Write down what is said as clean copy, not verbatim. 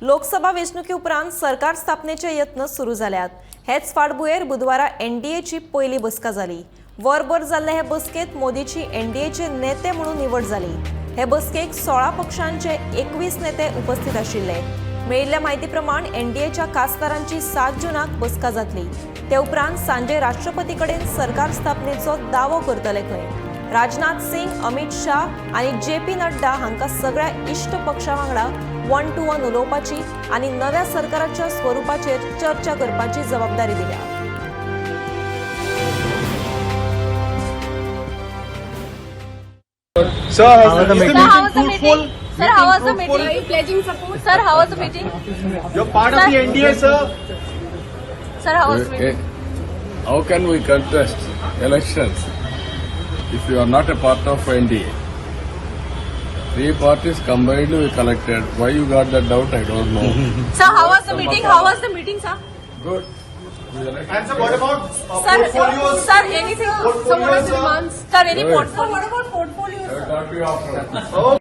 लोकसभा वेंचणुके उपरांत सरकार स्थापनेचे यत्न सुरू जाल्यात। हेच फाटभुंयेर बुधवारा एनडीएची पहिली बसका जाली। वरभर जाल्ले हे बसकेत मोदीची एनडीएचे नेते म्हणून निवड जाली। हे बसकेक 16 पक्षांचे 21 नेते उपस्थित आशिल्ले। मेळिल्ल्या माहिती प्रमाण एनडीएच्या खासदारांची 7 जूनाक बसका जातली। ते उपरांत सांजे राष्ट्रपती कडेन सरकार स्थापनेचो दावो करतले खंय। राजनाथ सिंग, अमित शाह आणि जेपी नड्डा हांकां सगळ्या इष्ट पक्षां वांगडा 1-to-1 उलोवपाची आणि नव्या सरकाराच्या स्वरूपाचेर चर्चा करपाची जबाबदारी दिल्या। Sir, is the meeting fruitful? Sir, how was the meeting? Are you pledging support? Sir, how was the meeting? You're part of the NDA, sir. Sir, how was the meeting? How can we contest elections if you are not a part of NDA? 3 parties combined we collected. Why you got that doubt, I don't know. Sir, how was the meeting? How was the meeting, sir? Good. And sir, what about Sir, portfolios? sir, anything? Portfolios, Sir, any Good. portfolio? Sir, what about portfolios? I will talk to you after. Oh.